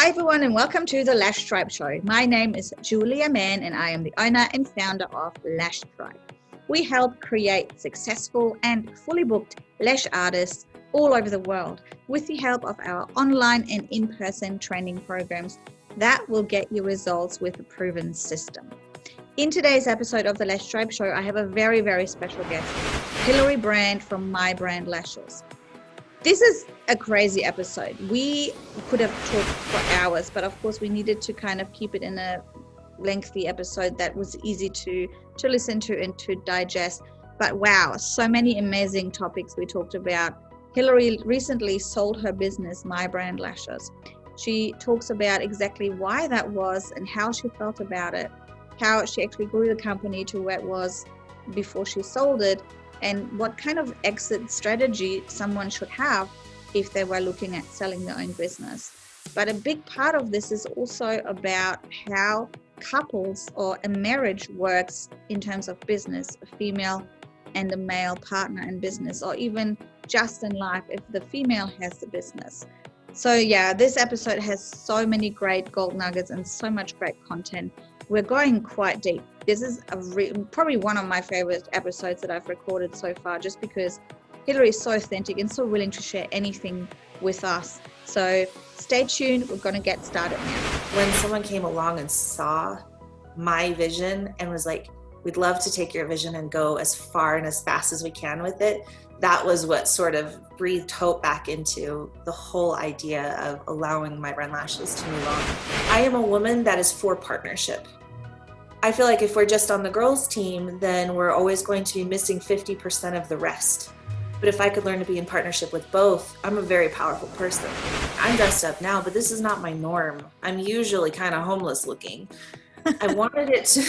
Hi everyone and welcome to the Lash Tribe show. My name is Julia Mann and I am the owner and founder of Lash Tribe. We help create successful and fully booked lash artists all over the world with the help of our online and in-person training programs that will get you results with a proven system. In today's episode of the Lash Tribe show, I have a very, very special guest, Hilaree Brand from My Brand Lashes. This is a crazy episode. We could have talked for hours, but of course we needed to kind of keep it in a lengthy episode that was easy to listen to and to digest. But wow, so many amazing topics we talked about. Hilaree recently sold her business, My Brand Lashes. She talks about exactly why that was and how she felt about it, how she actually grew the company to where it was before she sold it, and what kind of exit strategy someone should have if they were looking at selling their own business. But a big part of this is also about how couples or a marriage works in terms of business, a female and a male partner in business, or even just in life if the female has the business. So yeah, this episode has so many great gold nuggets and so much great content. We're going quite deep. This is probably one of my favorite episodes that I've recorded so far, just because Hilaree is so authentic and so willing to share anything with us. So stay tuned. We're going to get started now. When someone came along and saw my vision and was like, we'd love to take your vision and go as far and as fast as we can with it, that was what sort of breathed hope back into the whole idea of allowing My Brand Lashes to move on. I am a woman that is for partnership. I feel like if we're just on the girls' team, then we're always going to be missing 50% of the rest. But if I could learn to be in partnership with both, I'm a very powerful person. I'm dressed up now, but this is not my norm. I'm usually kind of homeless looking. I wanted it to...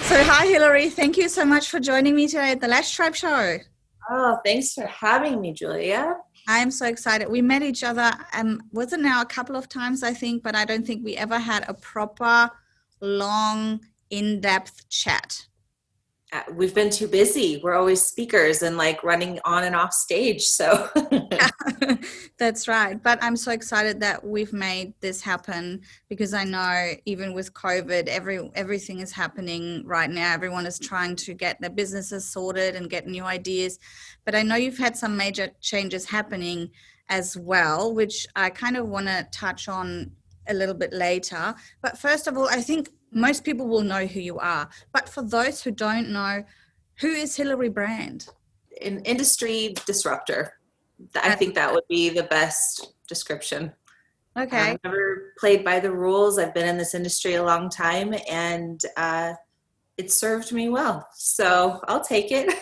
So hi Hilaree, thank you so much for joining me today at the Lash Tribe show. Oh, thanks for having me, Julia. I am so excited. We met each other, wasn't now a couple of times, I think, but I don't think we ever had a proper, long, in-depth chat. We've been too busy. We're always speakers and like running on and off stage. So That's right. But I'm so excited that we've made this happen, because I know even with COVID, everything is happening right now. Everyone is trying to get their businesses sorted and get new ideas. But I know you've had some major changes happening as well, which I kind of want to touch on a little bit later. But first of all, I think most people will know who you are. But for those who don't know, who is Hilaree Brand? An industry disruptor. I think that would be the best description. Okay. I've never played by the rules. I've been in this industry a long time, and it served me well. So I'll take it.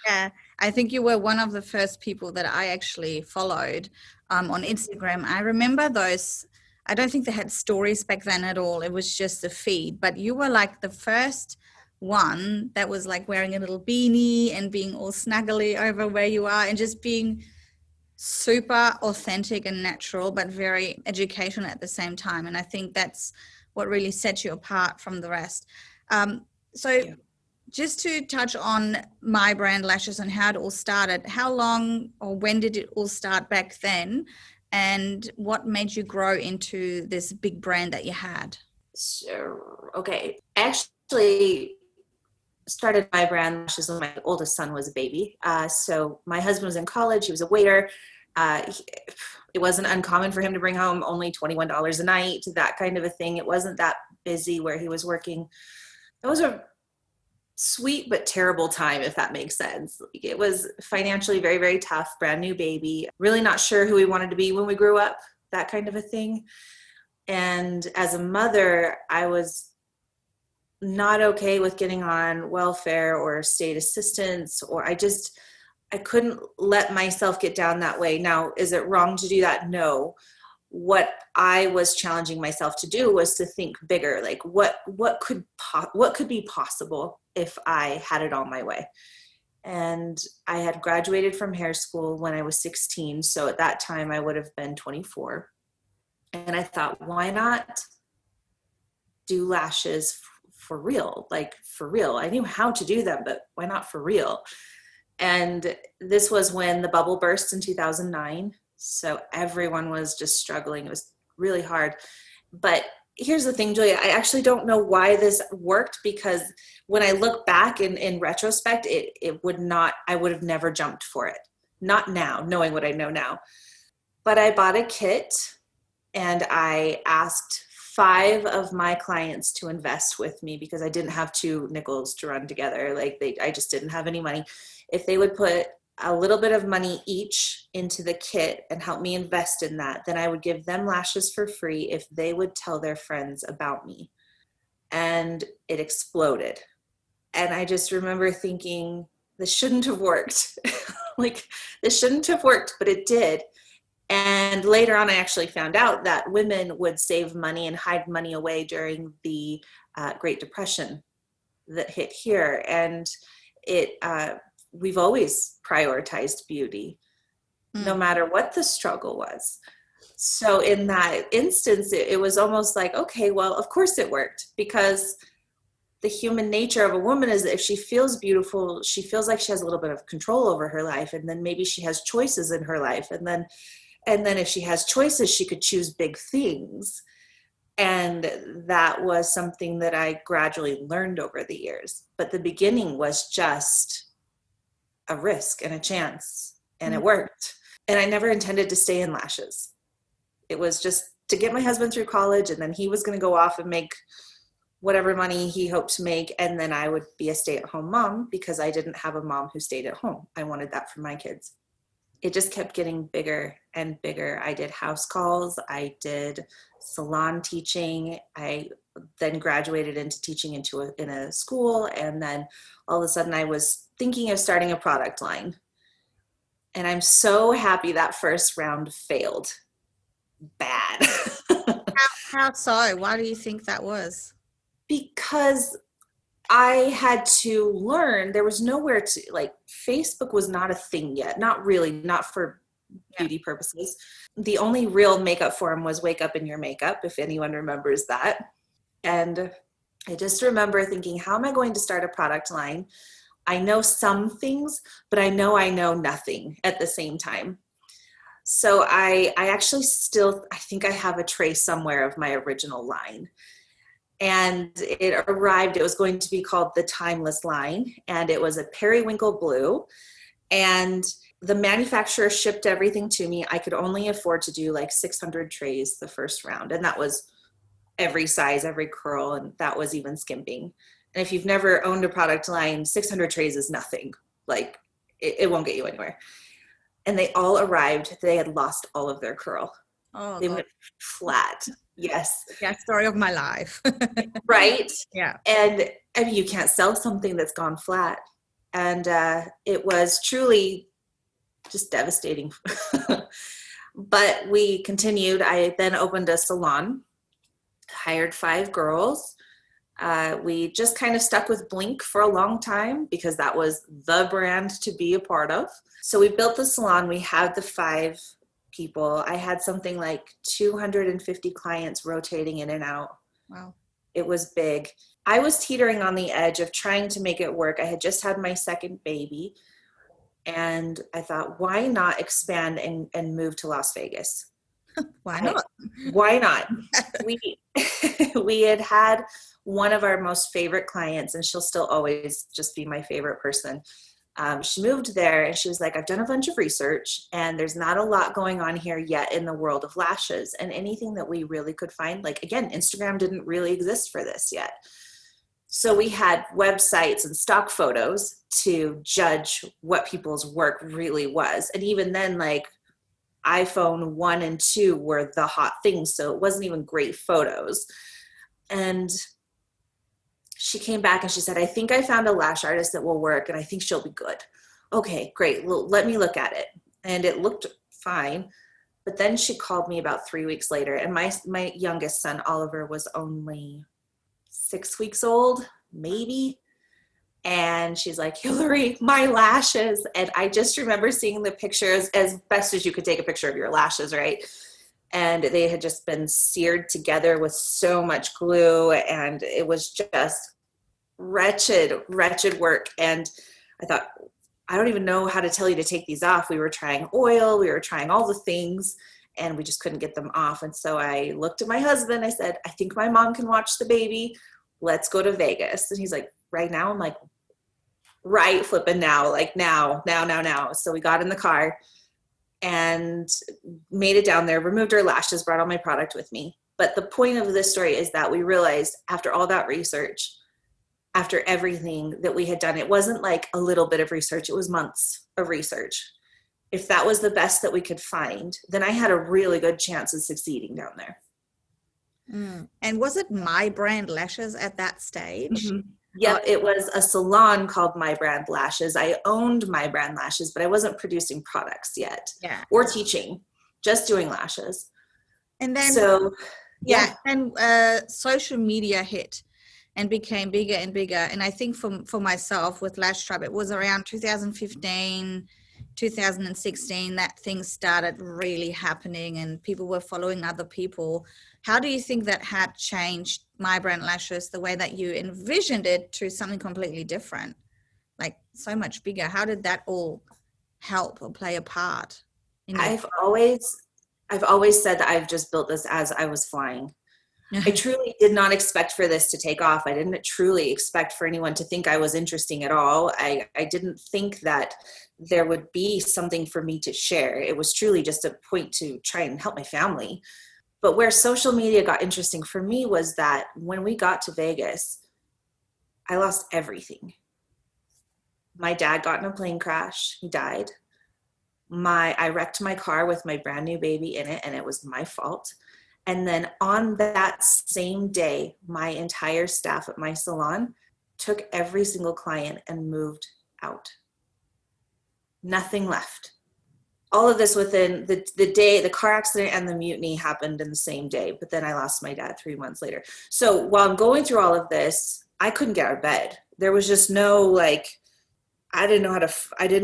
Yeah, I think you were one of the first people that I actually followed on Instagram. I remember those. I don't think they had stories back then at all. It was just a feed. But you were like the first one that was like wearing a little beanie and being all snuggly over where you are and just being super authentic and natural, but very educational at the same time. And I think that's what really sets you apart from the rest. Just to touch on My Brand Lashes and how it all started, how long or when did it all start back then? And what made you grow into this big brand that you had? Sure. Okay. Actually, started My Brand Lashes when my oldest son was a baby. So my husband was in college. He was a waiter. It wasn't uncommon for him to bring home only $21 a night, that kind of a thing. It wasn't that busy where he was working. It was a sweet but terrible time, if that makes sense. It was financially very, very tough, brand new baby, really not sure who we wanted to be when we grew up, that kind of a thing. And as a mother, I was not okay with getting on welfare or state assistance, or I couldn't let myself get down that way. Now, is it wrong to do that? No. What I was challenging myself to do was to think bigger, like what could be possible if I had it all my way. And I had graduated from hair school when I was 16. So at that time I would have been 24. And I thought, why not do lashes for real, like for real. I knew how to do them, but why not for real? And this was when the bubble burst in 2009. So everyone was just struggling. It was really hard. But here's the thing, Julia, I actually don't know why this worked, because when I look back in retrospect, it would not, I would have never jumped for it. Not now, knowing what I know now. But I bought a kit and I asked 5 of my clients to invest with me because I didn't have 2 nickels to run together. I just didn't have any money. If they would put a little bit of money each into the kit and help me invest in that, then I would give them lashes for free if they would tell their friends about me. And it exploded. And I just remember thinking, this shouldn't have worked. Like, this shouldn't have worked, but it did. And later on, I actually found out that women would save money and hide money away during the Great Depression that hit here. And we've always prioritized beauty, no matter what the struggle was. So in that instance, it was almost like, okay, well, of course it worked, because the human nature of a woman is that if she feels beautiful, she feels like she has a little bit of control over her life. And then maybe she has choices in her life. And then if she has choices, she could choose big things. And that was something that I gradually learned over the years. But the beginning was just a risk and a chance, and it worked. And I never intended to stay in lashes. It was just to get my husband through college, and then he was going to go off and make whatever money he hoped to make, and then I would be a stay-at-home mom, because I didn't have a mom who stayed at home. I wanted that for my kids. It just kept getting bigger and bigger. I did house calls. I did salon teaching. I then graduated into teaching in a school. And then all of a sudden I was thinking of starting a product line. And I'm so happy that first round failed bad. How so? Why do you think that was? Because I had to learn, there was nowhere to, like, Facebook was not a thing yet. Not really, not for beauty purposes. The only real makeup forum was Wake Up in Your Makeup, if anyone remembers that. And I just remember thinking, how am I going to start a product line? I know some things, but I know nothing at the same time. So I actually I think I have a tray somewhere of my original line. And it arrived, it was going to be called the Timeless line, and it was a periwinkle blue. And the manufacturer shipped everything to me. I could only afford to do like 600 trays the first round. And that was every size, every curl, and that was even skimping. And if you've never owned a product line, 600 trays is nothing. Like, it won't get you anywhere. And they all arrived. They had lost all of their curl. Oh, they God. went flat. Yes. Yeah, story of my life. Right? Yeah. And I mean, you can't sell something that's gone flat. And it was truly just devastating. But we continued. I then opened a salon, hired 5 girls. We just kind of stuck with Blink for a long time because that was the brand to be a part of. So we built the salon. We had the 5 people. I had something like 250 clients rotating in and out. Wow. It was big. I was teetering on the edge of trying to make it work. I had just had my second baby, and I thought, why not expand and move to Las Vegas? Why not? Why not? We had one of our most favorite clients, and she'll still always just be my favorite person. She moved there, and she was like, I've done a bunch of research, and there's not a lot going on here yet in the world of lashes, and anything that we really could find, like, again, Instagram didn't really exist for this yet. So we had websites and stock photos to judge what people's work really was. And even then, like, iPhone 1 and 2 were the hot things, so it wasn't even great photos. And she came back and she said, I think I found a lash artist that will work, and I think she'll be good. Okay, great. Well, let me look at it. And it looked fine. But then she called me about 3 weeks later, and my youngest son, Oliver, was only 6 weeks old, maybe. And she's like, Hilaree, my lashes. And I just remember seeing the pictures as best as you could take a picture of your lashes, right? and they had just been seared together with so much glue, and it was just wretched work. And I thought, I don't even know how to tell you to take these off. We were trying oil, we were trying all the things, and we just couldn't get them off. And so I looked at my husband. I said, I think my mom can watch the baby. Let's go to Vegas. And he's like, right now? I'm like, right flipping now, like now. So we got in the car and made it down there, removed our lashes, brought all my product with me. But the point of this story is that we realized after all that research, after everything that we had done, it wasn't like a little bit of research, it was months of research. If that was the best that we could find, then I had a really good chance of succeeding down there. And was it My Brand Lashes at that stage? Mm-hmm. Yeah, it was a salon called My Brand Lashes. I owned My Brand Lashes, but I wasn't producing products yet, or teaching, just doing lashes. And then, social media hit and became bigger and bigger. And I think for myself with Lash Tribe, it was around 2015, 2016 that things started really happening and people were following other people. How do you think that had changed My Brand Lashes, the way that you envisioned it, to something completely different, like so much bigger? How did that all help or play a part? I've always said that I've just built this as I was flying. I truly did not expect for this to take off. I didn't truly expect for anyone to think I was interesting at all. I didn't think that there would be something for me to share. It was truly just a point to try and help my family. But where social media got interesting for me was that when we got to Vegas, I lost everything. My dad got in a plane crash. He died. I wrecked my car with my brand new baby in it, and it was my fault. And then on that same day, my entire staff at my salon took every single client and moved out. Nothing left. All of this within the day. The car accident and the mutiny happened in the same day, but then I lost my dad 3 months later. So while I'm going through all of this, I couldn't get out of bed. There was just no, I didn't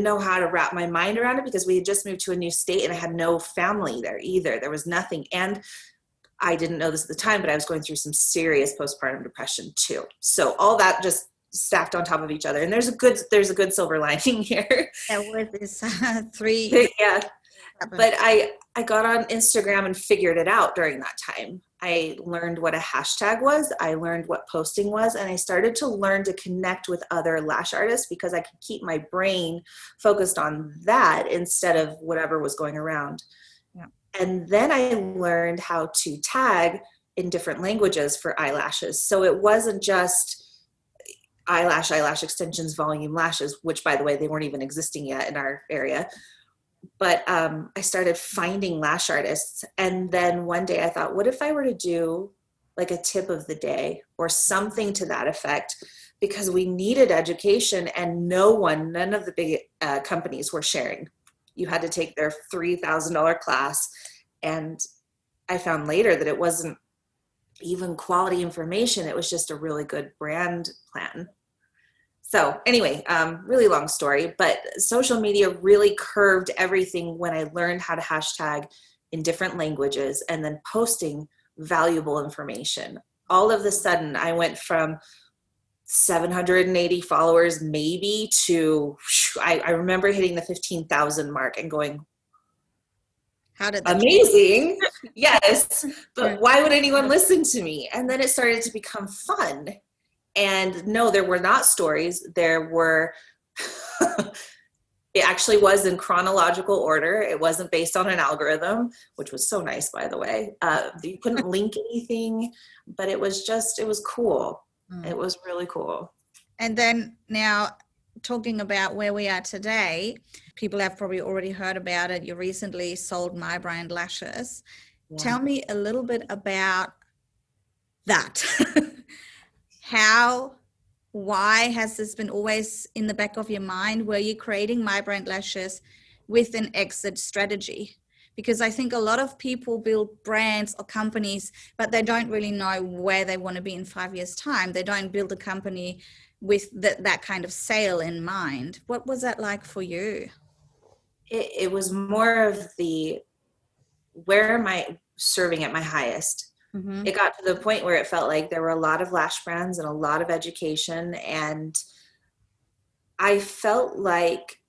know how to wrap my mind around it, because we had just moved to a new state and I had no family there either. There was nothing. And I didn't know this at the time, but I was going through some serious postpartum depression too. So all that just stacked on top of each other. And there's a good silver lining here. That was this three. Yeah. But I got on Instagram and figured it out during that time. I learned what a hashtag was. I learned what posting was. And I started to learn to connect with other lash artists, because I could keep my brain focused on that instead of whatever was going around. Yeah. And then I learned how to tag in different languages for eyelashes. So it wasn't just eyelash extensions, volume lashes, which, by the way, they weren't even existing yet in our area. But I started finding lash artists. And then one day I thought, what if I were to do like a tip of the day or something to that effect? Because we needed education, and none of the big companies were sharing. You had to take their $3,000 class. And I found later that it wasn't even quality information. It was just a really good brand plan. So anyway, really long story, but social media really curved everything when I learned how to hashtag in different languages and then posting valuable information. All of a sudden, I went from 780 followers maybe to, I remember hitting the 15,000 mark and going, how did that amazing. Yes. But why would anyone listen to me? And then it started to become fun. And no, there were not stories. There were, it actually was in chronological order. It wasn't based on an algorithm, which was so nice, by the way. You couldn't link anything, but it was cool. It was really cool. And then now, talking about where we are today, people have probably already heard about it. You recently sold My Brand Lashes. Yeah. Tell me a little bit about that. Why has this been always in the back of your mind? Were you creating My Brand Lashes with an exit strategy? Because I think a lot of people build brands or companies, but they don't really know where they want to be in 5 years' time. They don't build a company with that kind of sale in mind. What was that like for you? It was more of serving at my highest. Mm-hmm. It got to the point where it felt like there were a lot of lash brands and a lot of education, and I felt like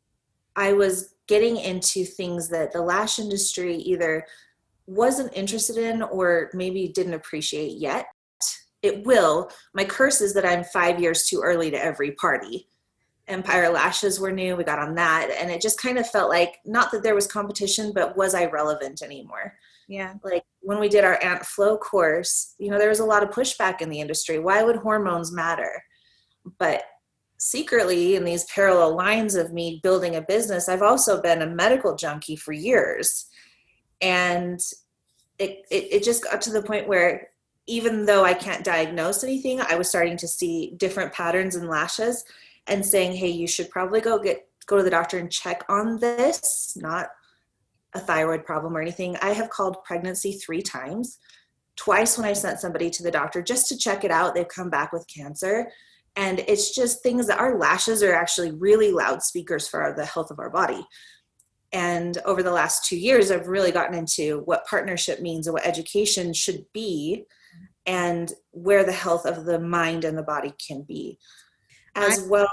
I was getting into things that the lash industry either wasn't interested in or maybe didn't appreciate yet. It will. My curse is that I'm 5 years too early to every party. Empire Lashes were new. We got on that. And it just kind of felt like, not that there was competition, but was I relevant anymore? Yeah. Like when we did our Aunt Flo course, you know, there was a lot of pushback in the industry. Why would hormones matter? But secretly, in these parallel lines of me building a business, I've also been a medical junkie for years. And it just got to the point where even though I can't diagnose anything, I was starting to see different patterns in lashes and saying, hey, you should probably go to the doctor and check on this, not a thyroid problem or anything. I have called pregnancy 3 times. Twice when I sent somebody to the doctor just to check it out, they've come back with cancer. And it's just things that our lashes are actually really loud speakers for the health of our body. And over the last 2 years, I've really gotten into what partnership means and what education should be and where the health of the mind and the body can be, as well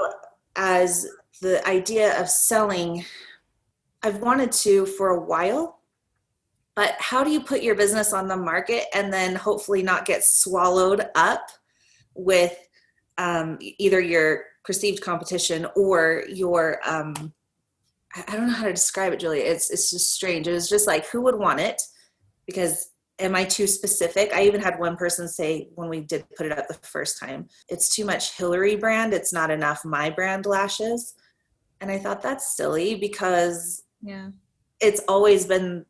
as the idea of selling. I've wanted to for a while, but how do you put your business on the market and then hopefully not get swallowed up with either your perceived competition or your, I don't know how to describe it, Julia. It's just strange. It was just like, who would want it? Because am I too specific? I even had one person say when we did put it up the first time, it's too much Hilaree Brand. It's not enough My Brand lashes. And I thought that's silly because it's always been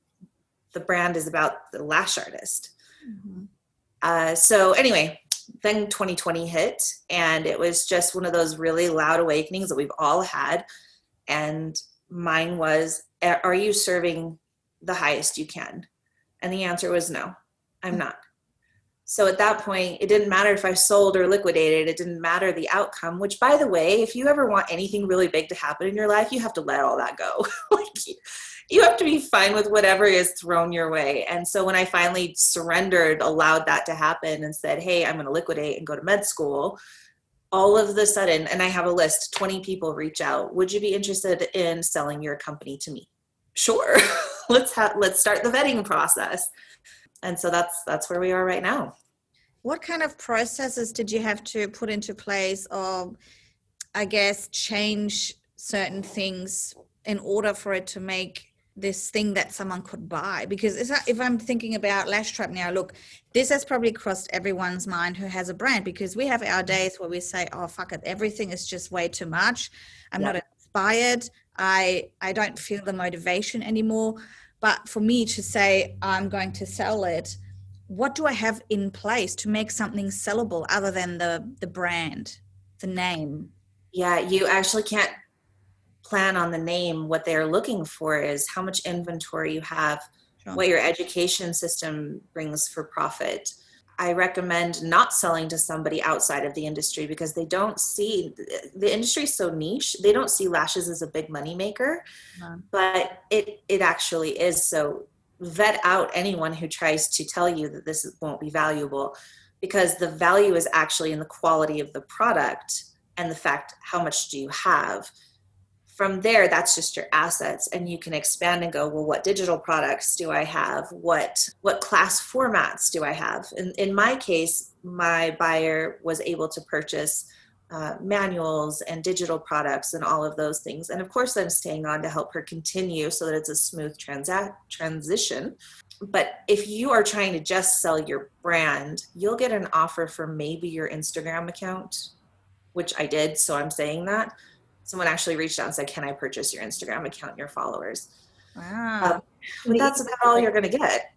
the brand is about the lash artist. Mm-hmm. So anyway, then 2020 hit, and it was just one of those really loud awakenings that we've all had. And mine was, are you serving the highest you can? And the answer was no, I'm not. So at that point, it didn't matter if I sold or liquidated. It didn't matter the outcome, which, by the way, if you ever want anything really big to happen in your life, you have to let all that go. Like, you have to be fine with whatever is thrown your way. And so when I finally surrendered, allowed that to happen and said, hey, I'm going to liquidate and go to med school, all of the sudden, and I have a list, 20 people reach out. Would you be interested in selling your company to me? Sure. Let's start the vetting process. And so that's where we are right now. What kind of processes did you have to put into place, or I guess change certain things in order for it to make this thing that someone could buy? Because if I'm thinking about Lash Tribe now, look, this has probably crossed everyone's mind who has a brand, because we have our days where we say, oh, fuck it, everything is just way too much. I'm not inspired. I don't feel the motivation anymore. But for me to say I'm going to sell it, what do I have in place to make something sellable other than the brand, the name? Yeah, you actually can't plan on the name. What they're looking for is how much inventory you have, what your education system brings for profit. I recommend not selling to somebody outside of the industry because they don't see, the industry is so niche, they don't see lashes as a big money maker, but it actually is. So vet out anyone who tries to tell you that this won't be valuable, because the value is actually in the quality of the product and the fact, how much do you have? From there, that's just your assets, and you can expand and go, well, what digital products do I have? What class formats do I have? In my case, my buyer was able to purchase manuals and digital products and all of those things. And of course, I'm staying on to help her continue so that it's a smooth transition. But if you are trying to just sell your brand, you'll get an offer for maybe your Instagram account, which I did, so I'm saying that. Someone actually reached out and said, can I purchase your Instagram account and your followers? Wow. But that's about all you're going to get.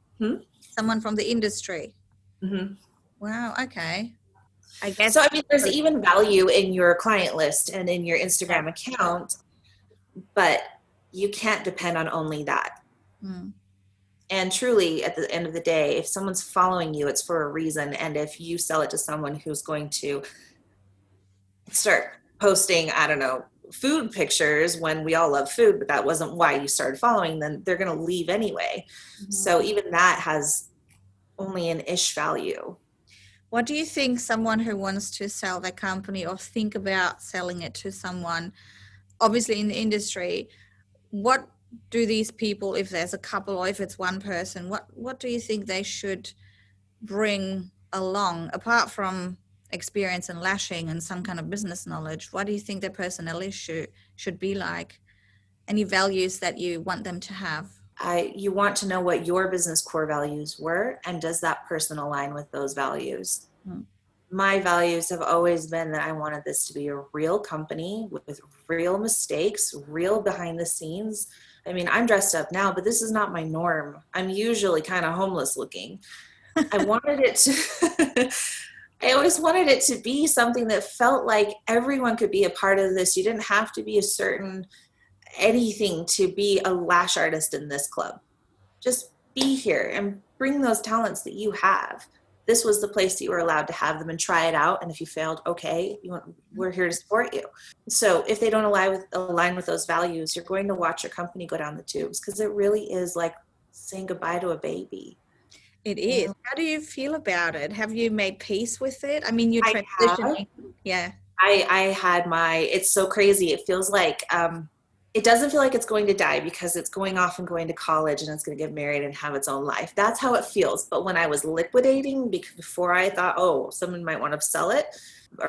Someone from the industry. Mm-hmm. Wow. Okay. I guess. So, I mean, there's even value in your client list and in your Instagram account, but you can't depend on only that. And truly, at the end of the day, if someone's following you, it's for a reason. And if you sell it to someone who's going to start posting, I don't know, food pictures when we all love food, but that wasn't why you started following, then they're going to leave anyway. So even that has only an ish value. What do you think someone who wants to sell their company or think about selling it to someone, obviously in the industry, what do these people, if there's a couple or if it's one person, what do you think they should bring along apart from experience in lashing and some kind of business knowledge? What do you think their personality should be like? Any values that you want them to have? You want to know what your business core values were, and does that person align with those values? My values have always been that I wanted this to be a real company with real mistakes, real behind the scenes. I mean, I'm dressed up now, but this is not my norm. I'm usually kind of homeless looking. I wanted it to, I always wanted it to be something that felt like everyone could be a part of this. You didn't have to be a certain anything to be a lash artist in this club. Just be here and bring those talents that you have. This was the place that you were allowed to have them and try it out. And if you failed, okay, we're here to support you. So if they don't align with those values, you're going to watch your company go down the tubes, because it really is like saying goodbye to a baby. It is. How do you feel about it? Have you made peace with it? I mean, you're I transitioning. Yeah. I had it's so crazy. It feels like, it doesn't feel like it's going to die, because it's going off and going to college and it's going to get married and have its own life. That's how it feels. But when I was liquidating, before I thought, oh, someone might want to sell it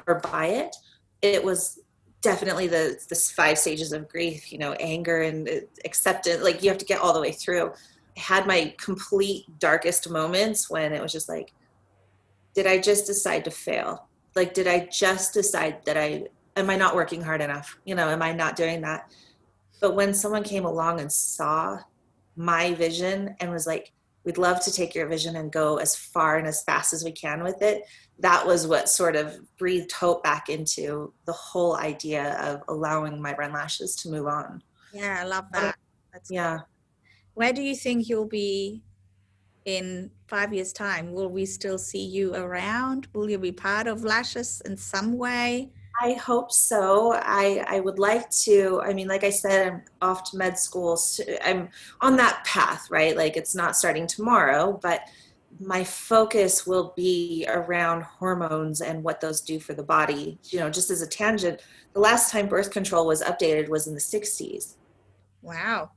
or buy it, it was definitely the 5 stages of grief, anger and acceptance. Like, you have to get all the way through. I had my complete darkest moments when it was just like, did I just decide to fail? Like, did I just decide that am I not working hard enough? Am I not doing that? But when someone came along and saw my vision and was like, we'd love to take your vision and go as far and as fast as we can with it, that was what sort of breathed hope back into the whole idea of allowing my brand Lashes to move on. Yeah, I love that. Yeah. Cool. Where do you think you'll be in 5 years' time? Will we still see you around? Will you be part of Lashes in some way? I hope so. I would like to. I mean, like I said, I'm off to med school. So I'm on that path, right? Like, it's not starting tomorrow, but my focus will be around hormones and what those do for the body. Just as a tangent, the last time birth control was updated was in the 60s. Wow.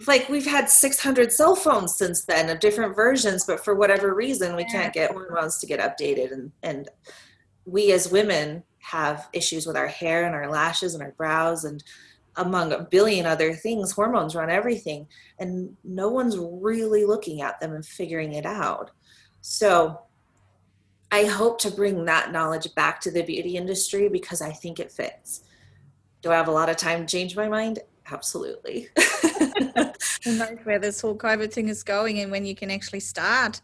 Like we've had 600 cell phones since then of different versions, but for whatever reason, we can't get hormones to get updated. And we as women have issues with our hair and our lashes and our brows, and among a billion other things. Hormones run everything, and no one's really looking at them and figuring it out. So I hope to bring that knowledge back to the beauty industry, because I think it fits. Do I have a lot of time to change my mind? Absolutely. Who knows where this whole COVID thing is going and when you can actually start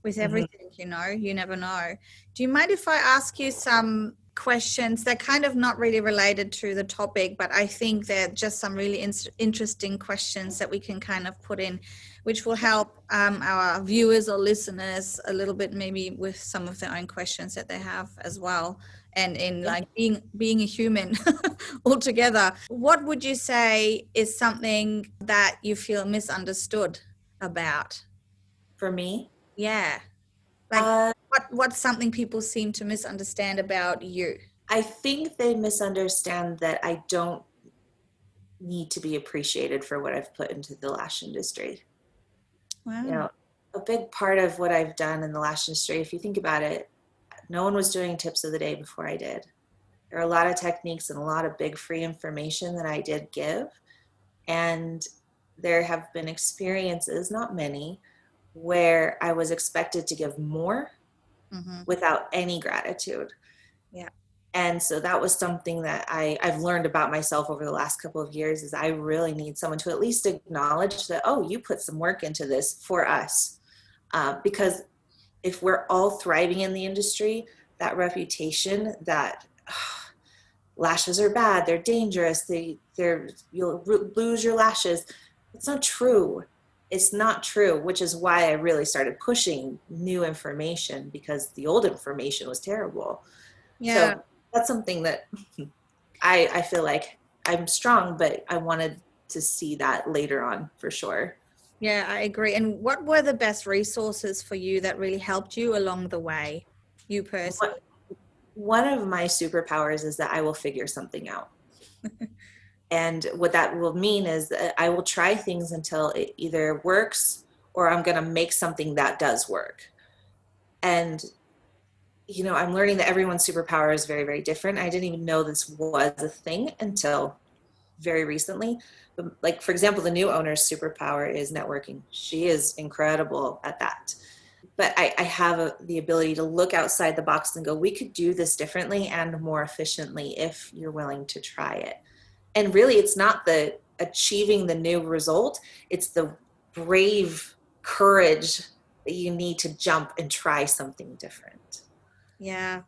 with everything, you never know. Do you mind if I ask you some questions? They're kind of not really related to the topic, but I think they're just some really interesting questions that we can kind of put in, which will help our viewers or listeners a little bit, maybe with some of their own questions that they have as well. And in like being a human altogether, what would you say is something that you feel misunderstood about? For me? Yeah. Like what's something people seem to misunderstand about you? I think they misunderstand that I don't need to be appreciated for what I've put into the lash industry. Wow. A big part of what I've done in the lash industry, if you think about it, no one was doing tips of the day before I did. There are a lot of techniques and a lot of big free information that I did give. And there have been experiences, not many, where I was expected to give more without any gratitude. Yeah. And so that was something that I've learned about myself over the last couple of years, is I really need someone to at least acknowledge that, oh, you put some work into this for us. Because if we're all thriving in the industry, that reputation that lashes are bad, they're dangerous, you'll lose your lashes. It's not true. It's not true, which is why I really started pushing new information, because the old information was terrible. Yeah. So that's something that I feel like I'm strong, but I wanted to see that later on for sure. Yeah, I agree. And what were the best resources for you that really helped you along the way, you personally? One of my superpowers is that I will figure something out. And what that will mean is that I will try things until it either works or I'm going to make something that does work. And, I'm learning that everyone's superpower is very, very different. I didn't even know this was a thing until very recently. But like, for example, the new owner's superpower is networking. She is incredible at that. But I have the ability to look outside the box and go, we could do this differently and more efficiently if you're willing to try it. And really, it's not the achieving the new result, it's the brave courage that you need to jump and try something different. Yeah.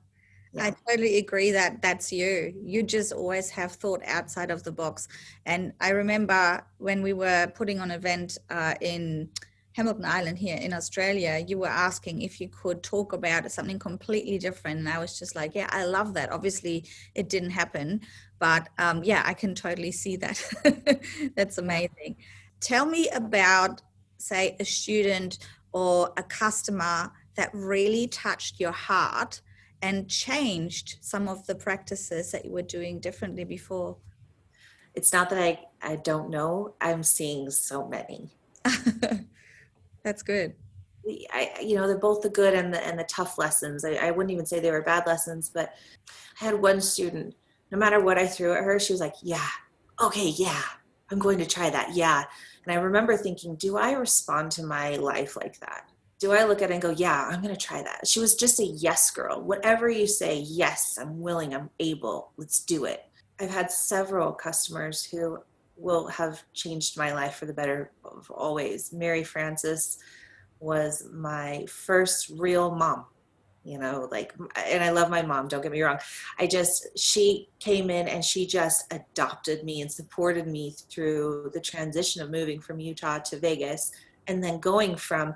Yeah. I totally agree that that's you. You just always have thought outside of the box. And I remember when we were putting on an event in Hamilton Island here in Australia, you were asking if you could talk about something completely different. And I was just like, yeah, I love that. Obviously, it didn't happen. But yeah, I can totally see that. That's amazing. Tell me about, say, a student or a customer that really touched your heart and changed some of the practices that you were doing differently before? It's not that I don't know. I'm seeing so many. That's good. They're both the good and the tough lessons. I wouldn't even say they were bad lessons, but I had one student, no matter what I threw at her, she was like, yeah, okay, yeah, I'm going to try that. Yeah. And I remember thinking, do I respond to my life like that? Do I look at it and go, yeah, I'm going to try that? She was just a yes girl. Whatever you say, yes, I'm willing, I'm able, let's do it. I've had several customers who will have changed my life for the better always. Mary Francis was my first real mom, and I love my mom, don't get me wrong. She came in and she just adopted me and supported me through the transition of moving from Utah to Vegas and then going from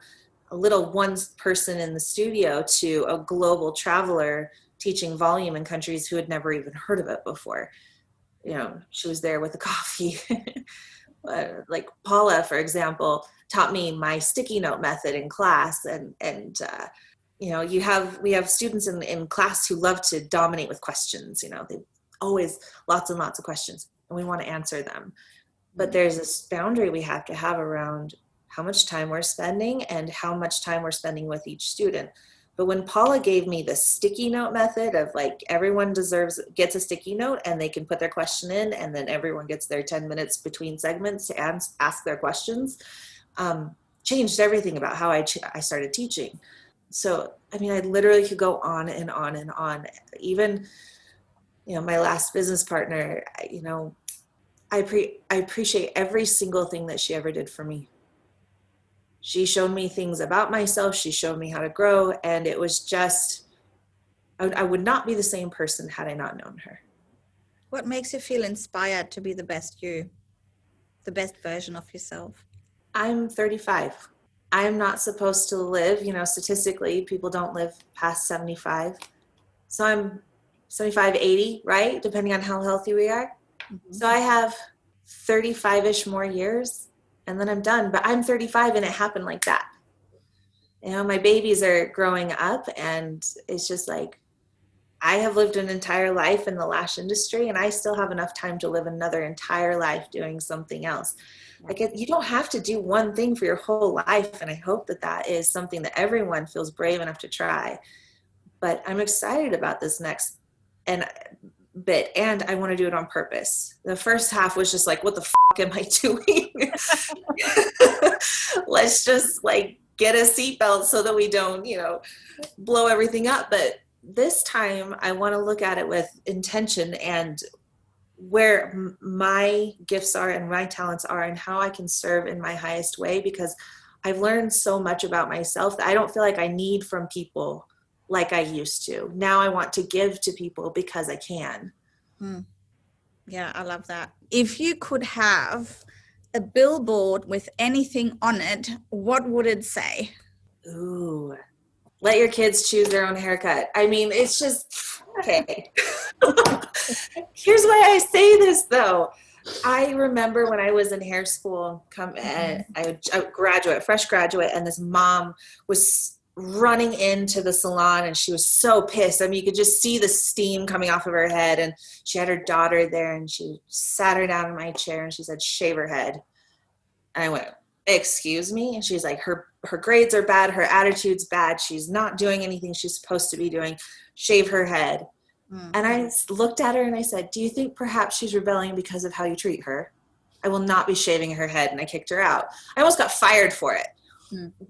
a little one person in the studio to a global traveler teaching volume in countries who had never even heard of it before. She was there with the coffee. Like Paula, for example, taught me my sticky note method in class, and we have students in class who love to dominate with questions. They always lots and lots of questions, and we want to answer them. But there's this boundary we have to have around how much time we're spending and how much time we're spending with each student. But when Paula gave me the sticky note method of like everyone gets a sticky note and they can put their question in, and then everyone gets their 10 minutes between segments to ask their questions, changed everything about how I started teaching. So, I mean, I literally could go on and on and on. Even, my last business partner, I appreciate every single thing that she ever did for me. She showed me things about myself. She showed me how to grow. And it was just, I would not be the same person had I not known her. What makes you feel inspired to be the best you, the best version of yourself? I'm 35. I'm not supposed to live, statistically, people don't live past 75. So I'm 75, 80, right? Depending on how healthy we are. Mm-hmm. So I have 35-ish more years and then I'm done. But I'm 35 and it happened like that. My babies are growing up and it's just like, I have lived an entire life in the lash industry and I still have enough time to live another entire life doing something else. Like, you don't have to do one thing for your whole life. And I hope that is something that everyone feels brave enough to try. But I'm excited about this next bit, and I want to do it on purpose. The first half was just like, what the fuck am I doing? Let's just like get a seatbelt so that we don't, blow everything up. But this time I want to look at it with intention and where my gifts are and my talents are and how I can serve in my highest way, because I've learned so much about myself that I don't feel like I need from people like I used to. Now I want to give to people because I can. Yeah, I love that. If you could have a billboard with anything on it, what would it say? Ooh, let your kids choose their own haircut. I mean, it's just, okay. Here's why I say this though. I remember when I was in hair school, I would graduate, fresh graduate, and this mom was running into the salon and she was so pissed. I mean, you could just see the steam coming off of her head, and she had her daughter there and she sat her down in my chair and she said, shave her head. And I went, excuse me? And she's like, her grades are bad. Her attitude's bad. She's not doing anything she's supposed to be doing. Shave her head. And I looked at her and I said, do you think perhaps she's rebelling because of how you treat her? I will not be shaving her head. And I kicked her out. I almost got fired for it.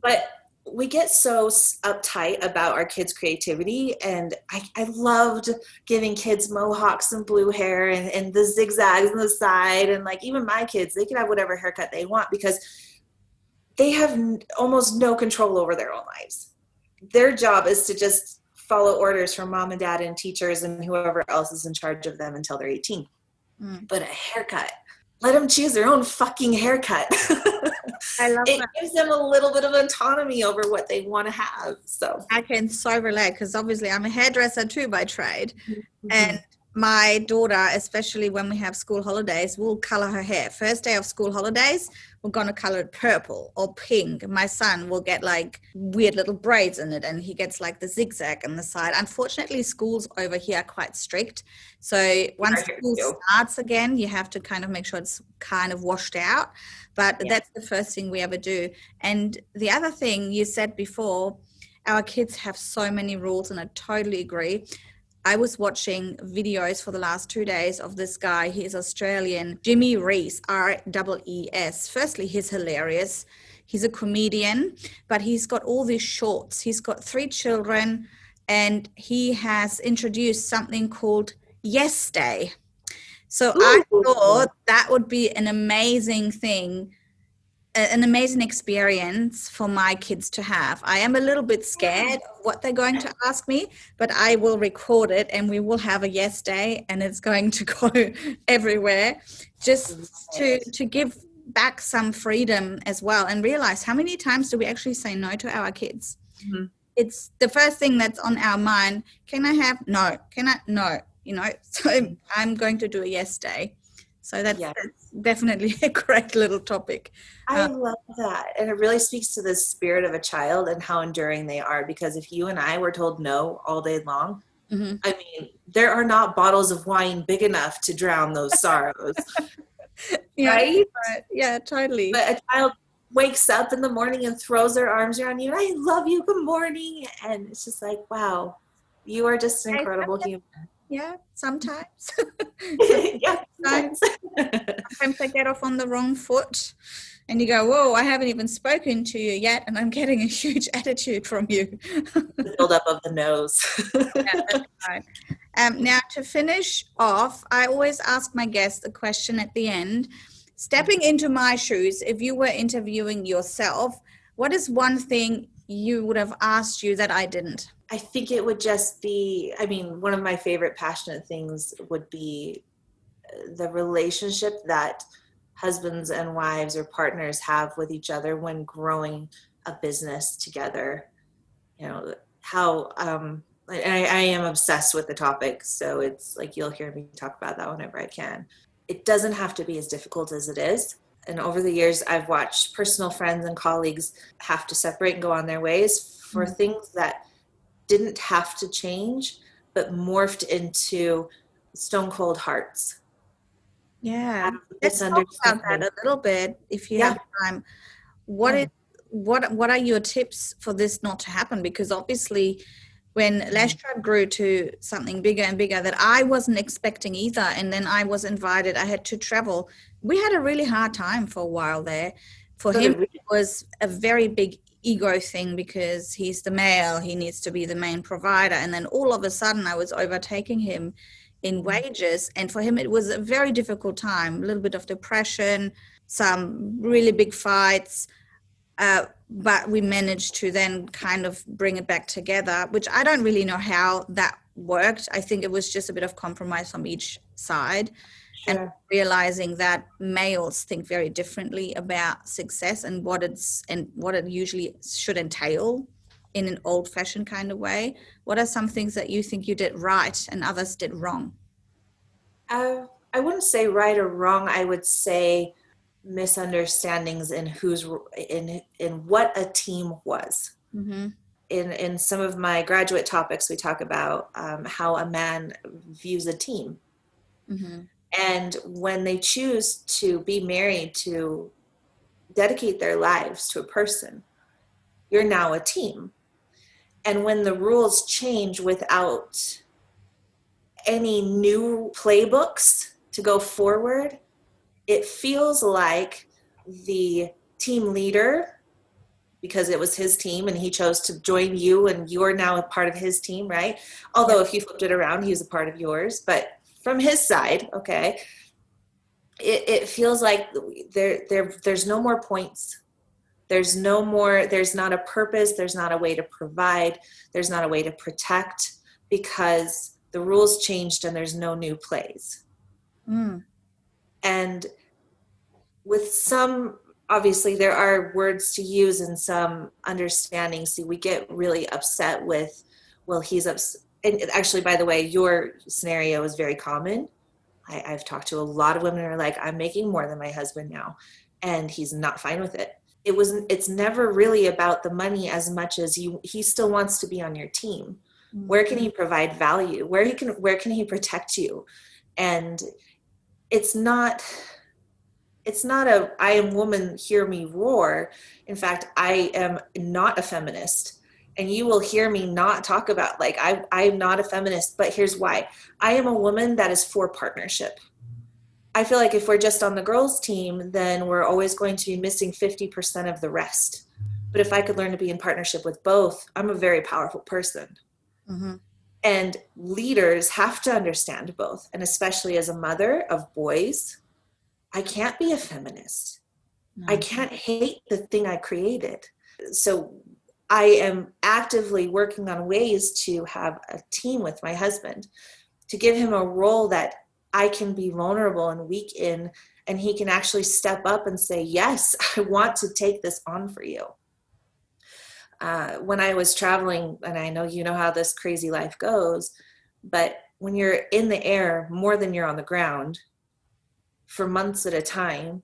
But we get so uptight about our kids' creativity. And I loved giving kids mohawks and blue hair and the zigzags on the side. And like even my kids, they can have whatever haircut they want because they have almost no control over their own lives. Their job is to just follow orders from mom and dad and teachers and whoever else is in charge of them until they're 18. But a haircut, let them choose their own fucking haircut. I love it that. gives them a little bit of autonomy over what they want to have. So I can so relate because obviously I'm a hairdresser too by trade. And my daughter, especially when we have school holidays, will color her hair. First day of school holidays, we're going to color it purple or pink. My son will get like weird little braids in it and he gets like the zigzag on the side. Unfortunately, schools over here are quite strict. So once school starts again, you have to kind of make sure it's kind of washed out. But that's the first thing we ever do. And the other thing you said before, our kids have so many rules, and I totally agree. I was watching videos for the last 2 days of this guy. He's Australian, Jimmy Rees, R-E-E-S. Firstly, he's hilarious. He's a comedian, but he's got all these shorts. He's got 3 children, and he has introduced something called Yes Day. So I thought that would be an amazing thing, an amazing experience for my kids to have. I am a little bit scared of what they're going to ask me, but I will record it and we will have a yes day and it's going to go everywhere just to give back some freedom as well and realize how many times do we actually say no to our kids? It's the first thing that's on our mind. Can I have? No. Can I? No. You know, so I'm going to do a yes day. So that's definitely a great little topic. I love that. And it really speaks to the spirit of a child and how enduring they are. Because if you and I were told no all day long, I mean, there are not bottles of wine big enough to drown those sorrows. Right? Yeah, totally. But a child wakes up in the morning and throws their arms around you. I love you. Good morning. And it's just like, wow, you are just an incredible human. Yeah, sometimes. Sometimes I get off on the wrong foot and you go, whoa, I haven't even spoken to you yet and I'm getting a huge attitude from you. The buildup of the nose. That's right. Now, to finish off, I always ask my guests a question at the end. Stepping into my shoes, if you were interviewing yourself, what is one thing you would have asked you that I didn't? I think it would just be, I mean, one of my favorite passionate things would be the relationship that husbands and wives or partners have with each other when growing a business together. You know, how, I am obsessed with the topic, so it's like you'll hear me talk about that whenever I can. It doesn't have to be as difficult as it is. And over the years, I've watched personal friends and colleagues have to separate and go on their ways for things that didn't have to change, but morphed into stone cold hearts. Yeah, let's talk about that a little bit if you have time. What are your tips for this not to happen? Because obviously when Lash Tribe grew to something bigger and bigger that I wasn't expecting either, and then I was invited, I had to travel. We had a really hard time for a while there. For him, it was a very big ego thing because he's the male, he needs to be the main provider. And then all of a sudden I was overtaking him in wages. And for him, it was a very difficult time, a little bit of depression, some really big fights. But we managed to then kind of bring it back together, which I don't really know how that worked. I think it was just a bit of compromise from each side. And realizing that males think very differently about success and what it usually should entail in an old-fashioned kind of way. What are some things that you think you did right and others did wrong? I I wouldn't say right or wrong. I would say misunderstandings in what a team was. Mm-hmm. In some of my graduate topics, we talk about how a man views a team. Mm-hmm. And when they choose to be married, to dedicate their lives to a person, you're now a team. And when the rules change without any new playbooks to go forward, it feels like the team leader, because it was his team and he chose to join you and you're now a part of his team, right? Although if you flipped it around, he was a part of yours. But from his side, okay, it feels like there's no more points. There's not a purpose. There's not a way to provide. There's not a way to protect, because the rules changed and there's no new plays. Mm. And with some, obviously there are words to use and some understanding. See, we get really upset with, well, he's upset. And actually, by the way, your scenario is very common. I've talked to a lot of women who are like, I'm making more than my husband now, and he's not fine with it. It's never really about the money as much as he still wants to be on your team. Mm-hmm. Where can he provide value? Where can he protect you? And it's not a I am woman, hear me roar. In fact, I am not a feminist. And you will hear me not talk about, like, I'm not a feminist, but here's why. I am a woman that is for partnership. I feel like if we're just on the girls' team, then we're always going to be missing 50% of the rest. But if I could learn to be in partnership with both, I'm a very powerful person. Mm-hmm. And leaders have to understand both. And especially as a mother of boys, I can't be a feminist. No. I can't hate the thing I created. So I am actively working on ways to have a team with my husband, to give him a role that I can be vulnerable and weak in, and he can actually step up and say, yes, I want to take this on for you. When I was traveling, and I know you know how this crazy life goes, but when you're in the air more than you're on the ground for months at a time,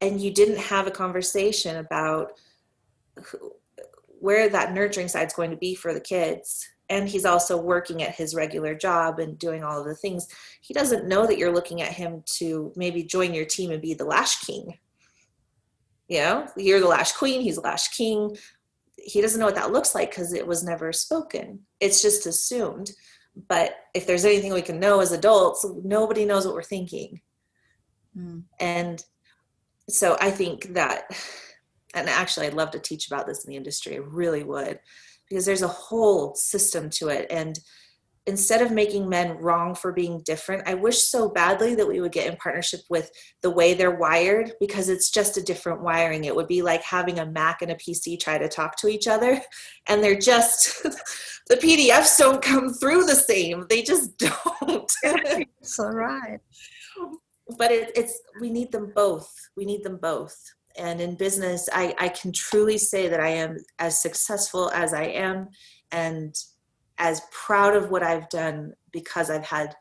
and you didn't have a conversation about where that nurturing side is going to be for the kids, and he's also working at his regular job and doing all of the things, he doesn't know that you're looking at him to maybe join your team and be the lash king. You know, you're the lash queen, he's the lash king. He doesn't know what that looks like because it was never spoken. It's just assumed. But if there's anything we can know as adults, nobody knows what we're thinking. Mm. And so I think that, and actually I'd love to teach about this in the industry. I really would, because there's a whole system to it. And instead of making men wrong for being different, I wish so badly that we would get in partnership with the way they're wired, because it's just a different wiring. It would be like having a Mac and a PC try to talk to each other, and they're just, the PDFs don't come through the same. They just don't. It's all right. But we need them both. We need them both. And in business, I can truly say that I am as successful as I am, and as proud of what I've done, because I've had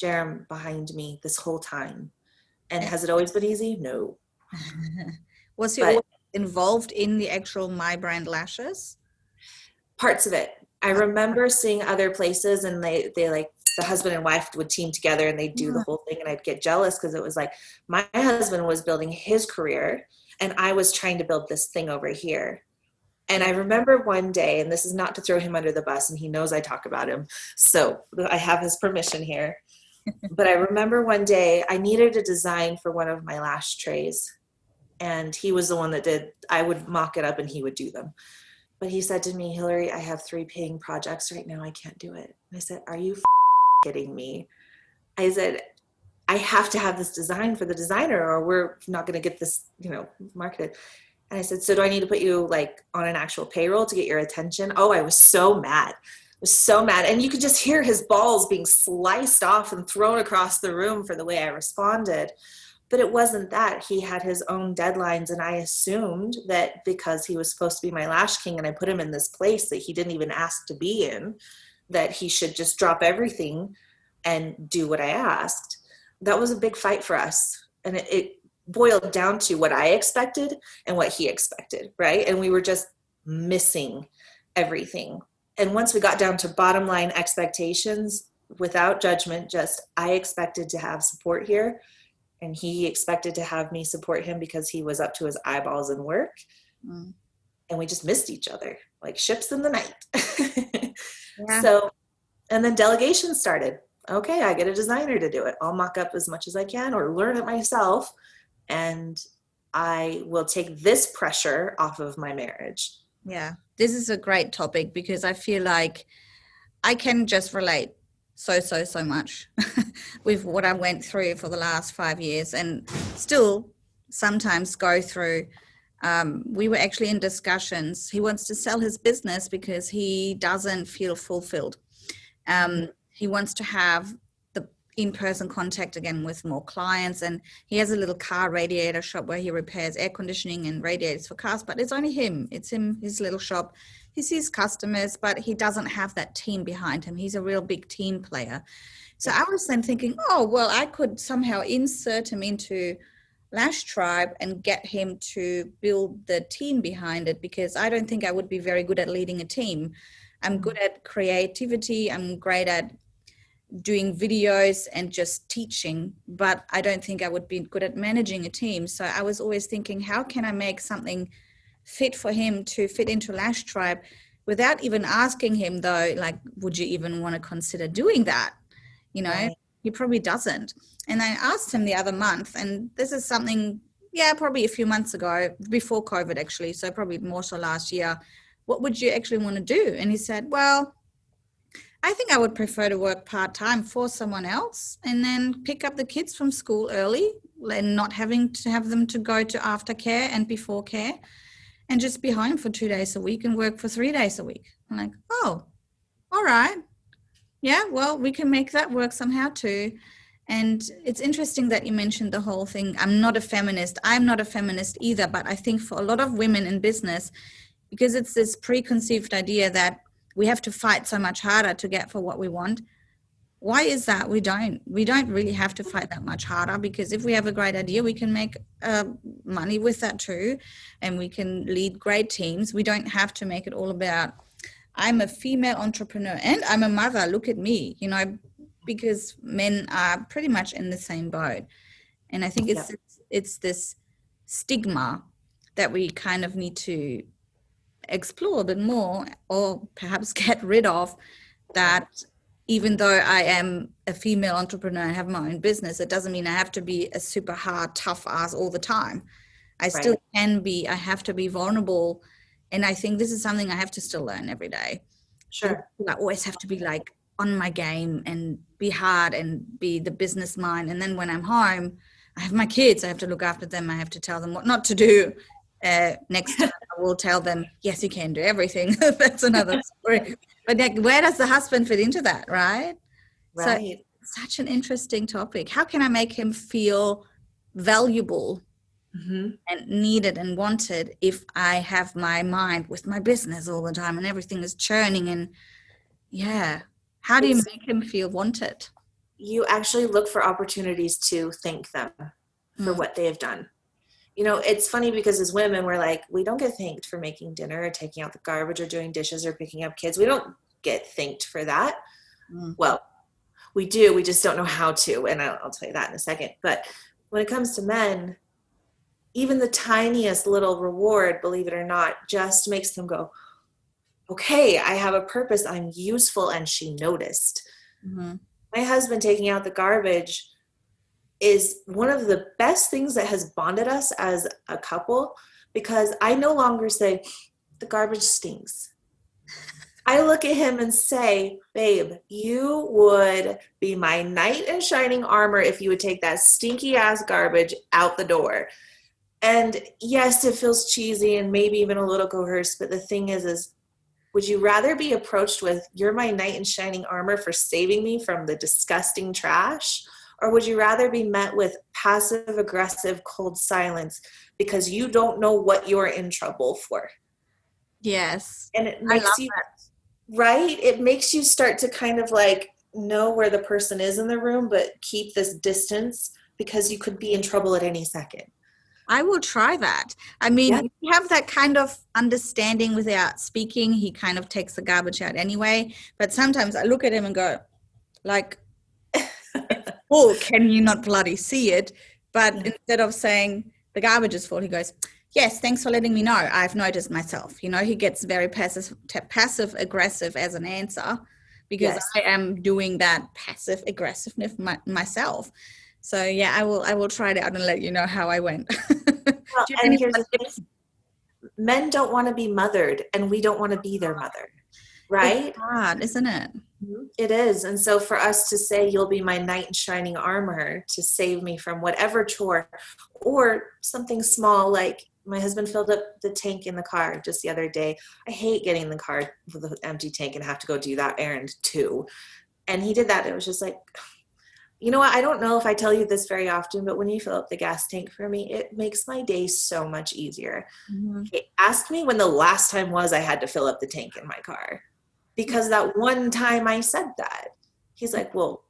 Jerem behind me this whole time. And has it always been easy? No. Was he always involved in the actual My Brand lashes? Parts of it. I remember seeing other places, and they like, the husband and wife would team together and they'd do the whole thing, and I'd get jealous because it was like my husband was building his career and I was trying to build this thing over here. And I remember one day, and this is not to throw him under the bus, and he knows I talk about him, so I have his permission here. But I remember one day I needed a design for one of my lash trays, and he was the one that did. I would mock it up and he would do them. But he said to me, Hilaree, I have 3 paying projects right now. I can't do it. And I said, are you kidding me? I said, I have to have this design for the designer, or we're not going to get this, marketed. And I said, so do I need to put you like on an actual payroll to get your attention? Oh, I was so mad. I was so mad. And you could just hear his balls being sliced off and thrown across the room for the way I responded. But it wasn't that. He had his own deadlines, and I assumed that because he was supposed to be my lash king and I put him in this place that he didn't even ask to be in, that he should just drop everything and do what I asked. that was a big fight for us. And it boiled down to what I expected and what he expected, right? And we were just missing everything. And once we got down to bottom line expectations, without judgment, just I expected to have support here, and he expected to have me support him because he was up to his eyeballs in work. And we just missed each other like ships in the night. Yeah. So, and then delegation started. Okay, I get a designer to do it. I'll mock up as much as I can or learn it myself, and I will take this pressure off of my marriage. Yeah, this is a great topic because I feel like I can just relate so much with what I went through for the last 5 years, and still sometimes go through. We were actually in discussions. He wants to sell his business because he doesn't feel fulfilled. He wants to have the in-person contact again with more clients, and he has a little car radiator shop where he repairs air conditioning and radiators for cars, but it's only him. It's him, his little shop. He sees customers, but he doesn't have that team behind him. He's a real big team player. So I was then thinking, oh, well, I could somehow insert him into Lash Tribe and get him to build the team behind it, because I don't think I would be very good at leading a team. I'm good at creativity. I'm great at doing videos and just teaching, but I don't think I would be good at managing a team. So I was always thinking, how can I make something fit for him to fit into Lash Tribe without even asking him, though, like, would you even want to consider doing that? You know, Right. He probably doesn't. And I asked him the other month, and this is something, probably a few months ago, before COVID actually, so probably more so last year, what would you actually want to do? And he said, well, I think I would prefer to work part-time for someone else and then pick up the kids from school early and not having to have them to go to aftercare and before care, and just be home for 2 days a week and work for 3 days a week. I'm like, oh, all right. Yeah, well, we can make that work somehow too. And it's interesting that you mentioned the whole thing. I'm not a feminist. I'm not a feminist either. But I think for a lot of women in business, because it's this preconceived idea that we have to fight so much harder to get for what we want. Why is that? We don't really have to fight that much harder, because if we have a great idea, we can make money with that too. And we can lead great teams. We don't have to make it all about, I'm a female entrepreneur and I'm a mother, look at me, because men are pretty much in the same boat. And I think it's this stigma that we kind of need to explore a bit more, or perhaps get rid of, that even though I am a female entrepreneur and have my own business, it doesn't mean I have to be a super hard, tough ass all the time. I still can be, I have to be vulnerable. And I think this is something I have to still learn every day. Sure. I always have to be like on my game and be hard and be the business mind. And then when I'm home, I have my kids, I have to look after them. I have to tell them what not to do. Next time I will tell them, yes, you can do everything. That's another story. But like, where does the husband fit into that, right? Right. So such an interesting topic. How can I make him feel valuable and needed and wanted if I have my mind with my business all the time and everything is churning? And how do you make him feel wanted? You actually look for opportunities to thank them for what they have done. It's funny because as women, we're like, we don't get thanked for making dinner or taking out the garbage or doing dishes or picking up kids. We don't get thanked for that. Well, we do. We just don't know how to. And I'll tell you that in a second. But when it comes to men, even the tiniest little reward, believe it or not, just makes them go, okay, I have a purpose. I'm useful. And she noticed. My husband taking out the garbage is one of the best things that has bonded us as a couple, because I no longer say, the garbage stinks. I look at him and say, babe, you would be my knight in shining armor if you would take that stinky ass garbage out the door. And yes, it feels cheesy and maybe even a little coerced, but the thing is would you rather be approached with, you're my knight in shining armor for saving me from the disgusting trash? Or would you rather be met with passive aggressive cold silence because you don't know what you're in trouble for? Yes. And it makes you, right? It makes you start to kind of like know where the person is in the room, but keep this distance because you could be in trouble at any second. I will try that. I mean, Yeah. if you have that kind of understanding without speaking, he kind of takes the garbage out anyway. But sometimes I look at him and go, like, it's full. Can you not bloody see it? But instead of saying the garbage is full, he goes, yes, thanks for letting me know. I've noticed myself. You know, he gets very passive aggressive as an answer because I am doing that passive aggressiveness myself. So yeah, I will try it out and let you know how I went. Well, and here's the thing. Men don't want to be mothered, and we don't want to be their mother, right? It's hard, isn't it? It is. And so for us to say, you'll be my knight in shining armor to save me from whatever chore, or something small like my husband filled up the tank in the car just the other day. I hate getting in the car with an empty tank and have to go do that errand too. And he did that. It was just like, you know what? I don't know if I tell you this very often, but when you fill up the gas tank for me, it makes my day so much easier. He asked me when the last time was I had to fill up the tank in my car. Because that one time I said that. He's like, well,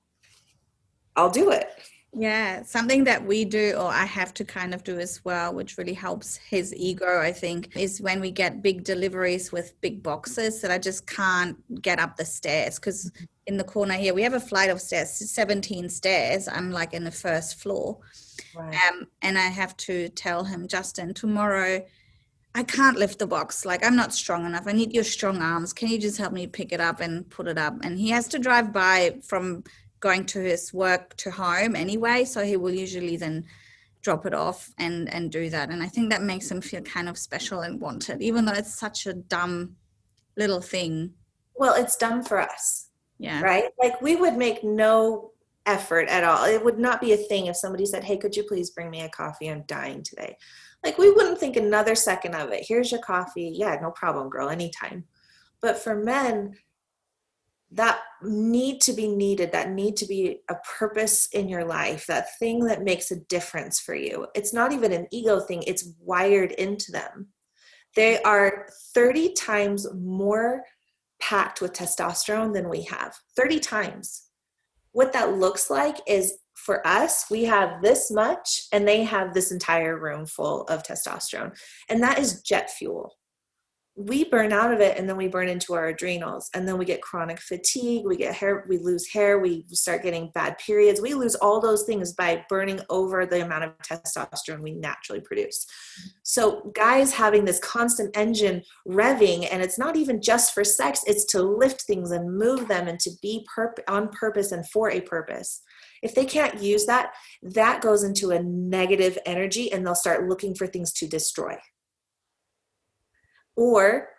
I'll do it. Yeah, something that we do, or I have to kind of do as well, which really helps his ego, I think, is when we get big deliveries with big boxes that I just can't get up the stairs. Because in the corner here, we have a flight of stairs, 17 stairs. I'm like in the first floor. Right. And I have to tell him, Justin, tomorrow I can't lift the box. Like, I'm not strong enough. I need your strong arms. Can you just help me pick it up and put it up? And he has to drive by from going to his work to home anyway. So he will usually then drop it off and do that. And I think that makes him feel kind of special and wanted, even though it's such a dumb little thing. Well, it's dumb for us. Yeah. Right? Like, we would make no effort at all. It would not be a thing if somebody said, hey, could you please bring me a coffee? I'm dying today. Like, we wouldn't think another second of it. Here's your coffee. Yeah, no problem, girl, anytime. But for men, that need to be needed, that need to be a purpose in your life, that thing that makes a difference for you. It's not even an ego thing. It's wired into them. They are 30 times more packed with testosterone than we have. 30 times. What that looks like is, for us, we have this much and they have this entire room full of testosterone. And that is jet fuel. We burn out of it, and then we burn into our adrenals, and then we get chronic fatigue, we get hair, we lose hair, we start getting bad periods. We lose all those things by burning over the amount of testosterone we naturally produce. So guys having this constant engine revving, and it's not even just for sex, it's to lift things and move them and to be on purpose and for a purpose. If they can't use that, that goes into a negative energy, and they'll start looking for things to destroy. Or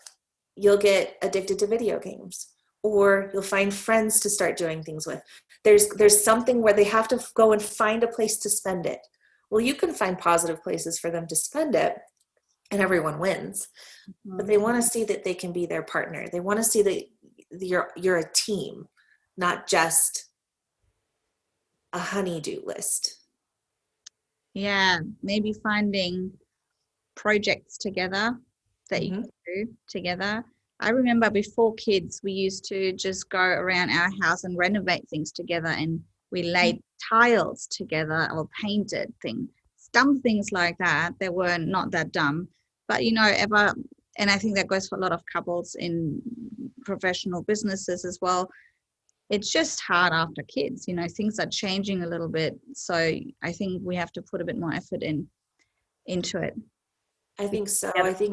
you'll get addicted to video games, or you'll find friends to start doing things with. There's something where they have to go and find a place to spend it. Well, you can find positive places for them to spend it, and everyone wins. But they want to see that they can be their partner. They want to see that you're a team, not just a honey-do list. Yeah, maybe finding projects together that you can do together. I remember before kids, we used to just go around our house and renovate things together, and we laid tiles together or painted things, dumb things like that. They were not that dumb, but and I think that goes for a lot of couples in professional businesses as well. It's just hard after kids, things are changing a little bit. So I think we have to put a bit more effort into it. I think so. I think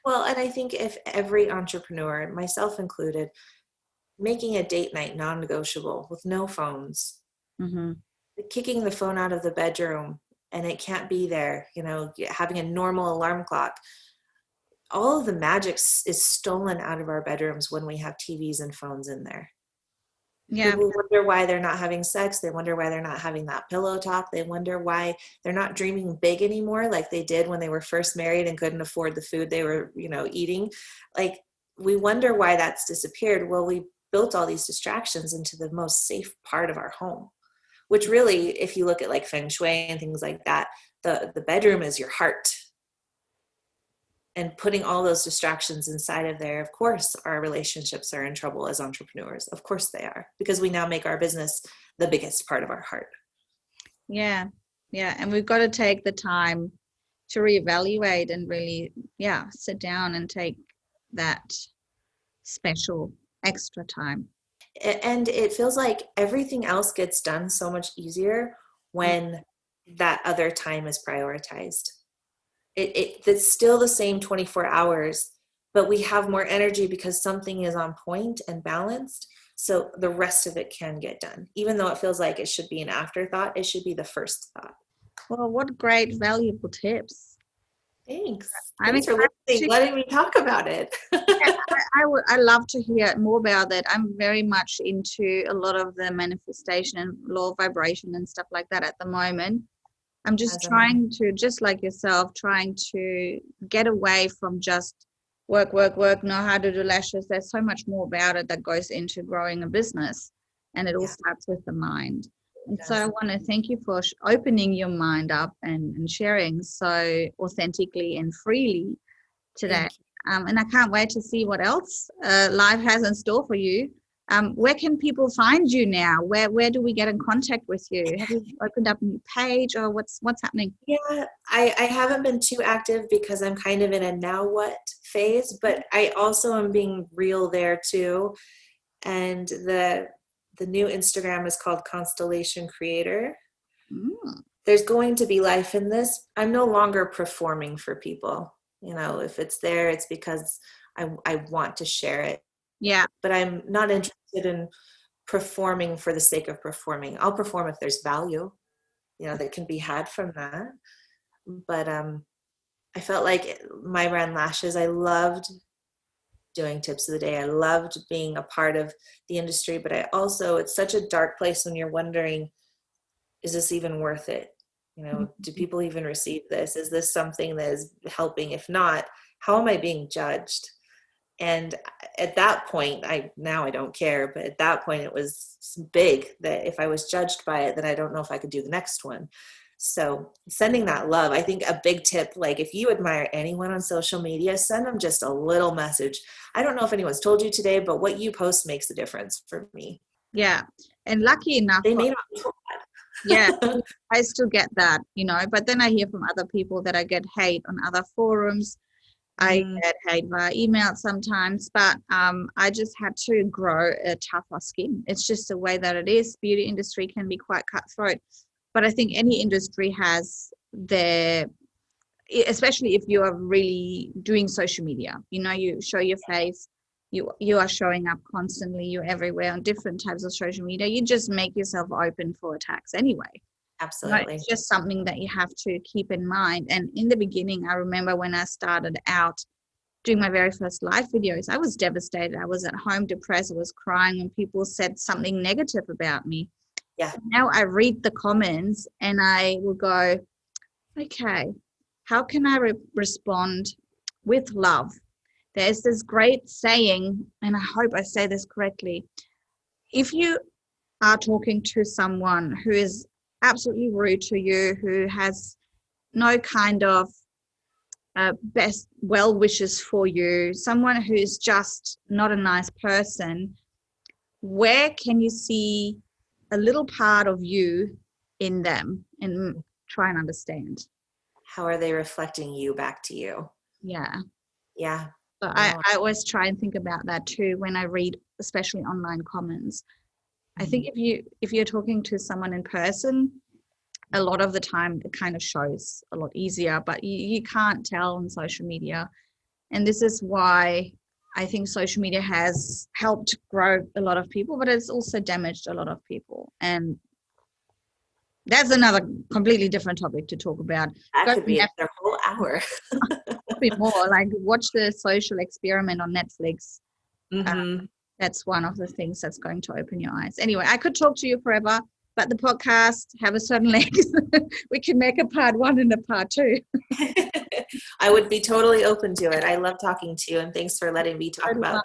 well, and I think if every entrepreneur, myself included, making a date night non-negotiable with no phones, kicking the phone out of the bedroom and it can't be there, having a normal alarm clock. All of the magic is stolen out of our bedrooms when we have TVs and phones in there. Yeah. People wonder why they're not having sex. They wonder why they're not having that pillow talk. They wonder why they're not dreaming big anymore like they did when they were first married and couldn't afford the food they were, eating. Like, we wonder why that's disappeared. Well, we built all these distractions into the most safe part of our home, which really, if you look at like feng shui and things like that, the bedroom is your heart. and putting all those distractions inside of there, of course, our relationships are in trouble as entrepreneurs. Of course they are, because we now make our business the biggest part of our heart. Yeah. Yeah. And we've got to take the time to reevaluate and really, sit down and take that special extra time. And it feels like everything else gets done so much easier when that other time is prioritized. It's still the same 24 hours, but we have more energy because something is on point and balanced. So the rest of it can get done. Even though it feels like it should be an afterthought, it should be the first thought. Well, what great, valuable tips. Thanks. I'm Thanks for listening, letting me talk about it. I love to hear more about that. I'm very much into a lot of the manifestation and law of vibration and stuff like that at the moment. I'm just trying to, just like yourself, trying to get away from just work, know how to do lashes. There's so much more about it that goes into growing a business, and it all starts with the mind. And so I want to thank you for opening your mind up and sharing so authentically and freely today. And I can't wait to see what else life has in store for you. Where can people find you now? Where do we get in contact with you? Have you opened up a new page, or what's happening? Yeah, I haven't been too active because I'm kind of in a now what phase, but I also am being real there too. And the new Instagram is called Constellation Creator. There's going to be life in this. I'm no longer performing for people. You know, if it's there, it's because I want to share it. Yeah. But I'm not interested in performing for the sake of performing. I'll perform if there's value, that can be had from that. But I felt like my brand Lashes, I loved doing tips of the day. I loved being a part of the industry, but it's such a dark place when you're wondering, is this even worth it? Do people even receive this? Is this something that is helping? If not, how am I being judged? And at that point, I don't care, but at that point it was big that if I was judged by it, then I don't know if I could do the next one. So sending that love, I think a big tip, like if you admire anyone on social media, send them just a little message. I don't know if anyone's told you today, but what you post makes a difference for me. Yeah. And lucky enough, they may not be told that. Yeah, I still get that, but then I hear from other people that I get hate on other forums. I get hate via email sometimes, but I just had to grow a tougher skin. It's just the way that it is. Beauty industry can be quite cutthroat, but I think any industry has their, especially if you are really doing social media, you show your face, you are showing up constantly, you're everywhere on different types of social media. You just make yourself open for attacks anyway. Absolutely. It's just something that you have to keep in mind. And in the beginning, I remember when I started out doing my very first live videos, I was devastated. I was at home depressed. I was crying when people said something negative about me. Yeah. Now I read the comments and I will go, okay, how can I respond with love? There's this great saying, and I hope I say this correctly. If you are talking to someone who is absolutely rude to you, who has no kind of best well wishes for you, someone who's just not a nice person, where can you see a little part of you in them and try and understand? How are they reflecting you back to you? Yeah. Yeah. So I always try and think about that too when I read, especially online comments. I think if you're talking to someone in person, a lot of the time it kind of shows a lot easier, but you can't tell on social media. And this is why I think social media has helped grow a lot of people, but it's also damaged a lot of people. And that's another completely different topic to talk about. That could be another whole hour. Probably more, like watch The Social Experiment on Netflix. That's one of the things that's going to open your eyes. Anyway, I could talk to you forever, but the podcast have a certain length. We can make a part 1 and a part 2. I would be totally open to it. I love talking to you, and thanks for letting me talk about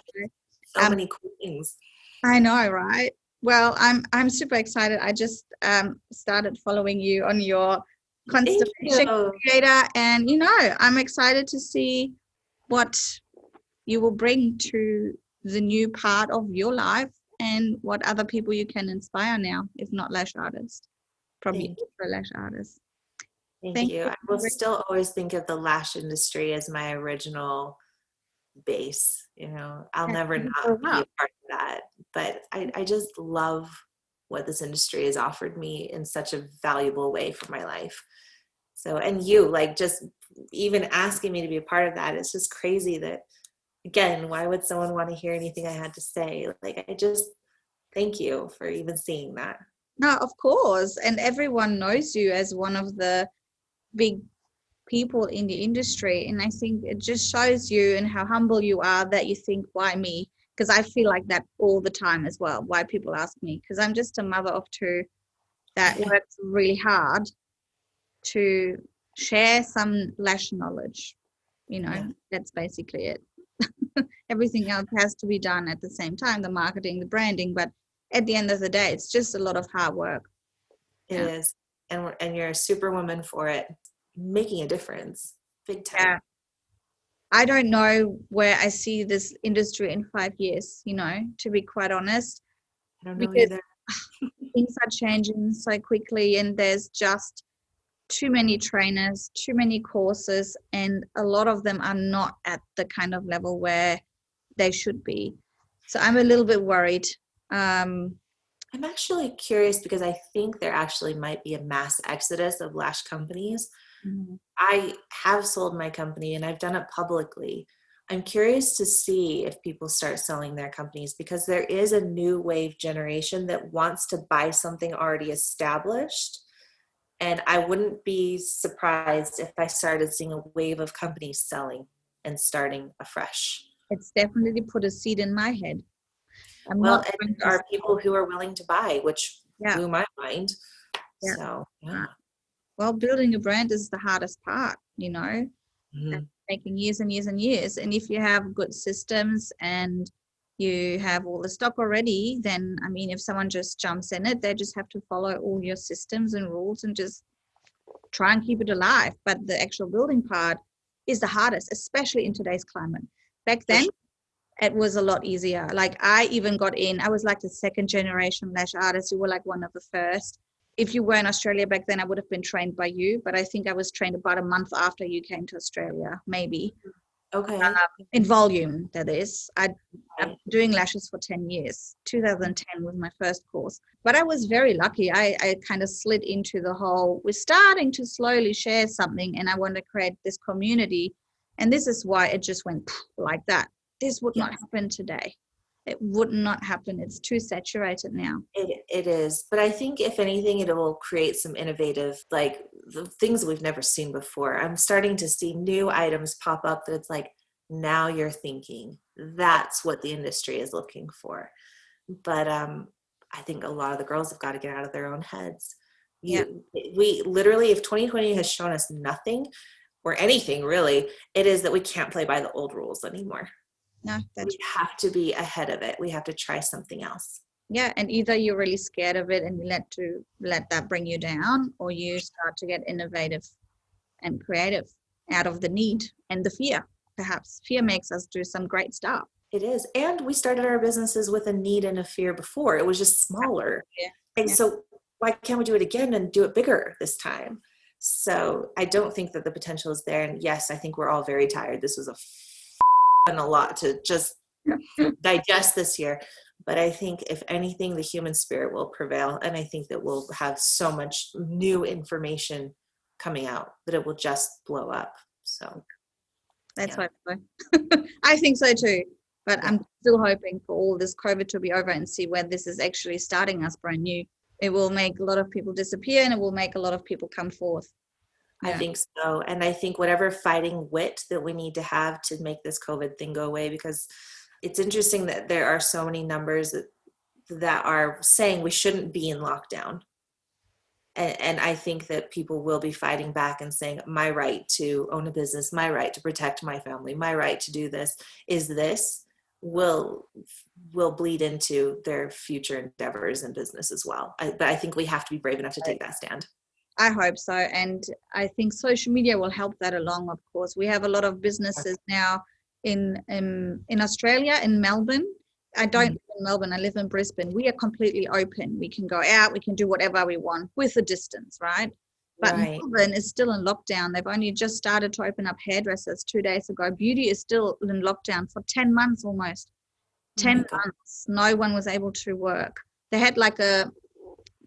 so many cool things. I know, right? Well, I'm super excited. I just started following you on your Constellation Creator, and I'm excited to see what you will bring to the new part of your life and what other people you can inspire now, if not lash artists, probably future lash artists. Thank you. I will still always think of the lash industry as my original base. I'll never not be a part of that. But I just love what this industry has offered me in such a valuable way for my life. So, and you, like, just even asking me to be a part of that, it's just crazy that, again, why would someone want to hear anything I had to say? Like, I just thank you for even seeing that. No, of course. And everyone knows you as one of the big people in the industry. And I think it just shows you and how humble you are that you think, why me? Because I feel like that all the time as well. Why people ask me? Because I'm just a mother of two that works really hard to share some lash knowledge. That's basically it. Everything else has to be done at the same time, the marketing, the branding, but at the end of the day, it's just a lot of hard work. It is. And you're a superwoman for it, making a difference big time. Yeah. I don't know where I see this industry in 5 years, to be quite honest. I don't know either. Things are changing so quickly, and there's just too many trainers, too many courses, and a lot of them are not at the kind of level where they should be. So I'm a little bit worried. I'm actually curious because I think there actually might be a mass exodus of lash companies. Mm-hmm. I have sold my company and I've done it publicly. I'm curious to see if people start selling their companies because there is a new wave generation that wants to buy something already established. And I wouldn't be surprised if I started seeing a wave of companies selling and starting afresh. It's definitely put a seed in my head. And there are people who are willing to buy, which blew my mind. Yeah. So, yeah. Well, building a brand is the hardest part, Mm-hmm. Taking years and years and years. And if you have good systems and you have all the stock already, then, if someone just jumps in it, they just have to follow all your systems and rules and just try and keep it alive. But the actual building part is the hardest, especially in today's climate. Back then, it was a lot easier. Like I even got in, I was like the second generation lash artist. You were like one of the first. If you were in Australia back then, I would have been trained by you, but I think I was trained about a month after you came to Australia, maybe. Okay. In volume, that is. I've been doing lashes for 10 years. 2010 was my first course. But I was very lucky. I kind of slid into the whole, we're starting to slowly share something and I want to create this community. And this is why it just went like that. This would not happen today. It would not happen. It's too saturated now. It is. But I think if anything, it will create some innovative, like the things we've never seen before. I'm starting to see new items pop up that it's like, now you're thinking. That's what the industry is looking for. But I think a lot of the girls have got to get out of their own heads. We literally, if 2020 has shown us nothing or anything really, it is that we can't play by the old rules anymore. No, we have to be ahead of it. We have to try something else. Yeah, and either you're really scared of it and you let that bring you down, or you start to get innovative and creative out of the need and the fear. Perhaps fear makes us do some great stuff. It is. And we started our businesses with a need and a fear before. It was just smaller. Yeah. And so why can't we do it again and do it bigger this time? So I don't think that the potential is there. And yes, I think we're all very tired. This was a lot to just digest this year. But I think if anything, the human spirit will prevail. And I think that we'll have so much new information coming out that it will just blow up. So that's what I think so too. But I'm still hoping for all this COVID to be over and see where this is actually starting us brand new. It will make a lot of people disappear and it will make a lot of people come forth. I think so. And I think whatever fighting wit that we need to have to make this COVID thing go away, because it's interesting that there are so many numbers that are saying we shouldn't be in lockdown. And I think that people will be fighting back and saying, my right to own a business, my right to protect my family, my right to do this will bleed into their future endeavors and business as well. But I think we have to be brave enough to take that stand. I hope so. And I think social media will help that along, of course. We have a lot of businesses now in Australia, in Melbourne. I don't live in Melbourne, I live in Brisbane. We are completely open. We can go out, we can do whatever we want with a distance, right? But Right. Melbourne is still in lockdown. They've only just started to open up hairdressers 2 days ago. Beauty is still in lockdown for 10 months almost. 10 months. No one was able to work. They had like a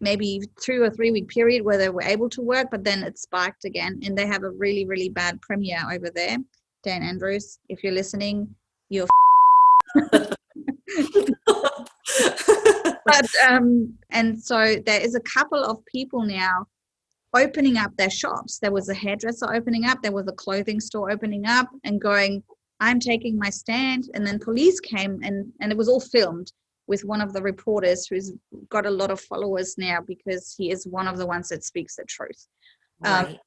maybe 2 or 3 week period where they were able to work, but then it spiked again. And they have a really, really bad premier over there. Dan Andrews, if you're listening, you're but and so there is a couple of people now opening up their shops. There was a hairdresser opening up, there was a clothing store opening up and going, I'm taking my stand. And then police came and it was all filmed with one of the reporters who's got a lot of followers now because he is one of the ones that speaks the truth. Right.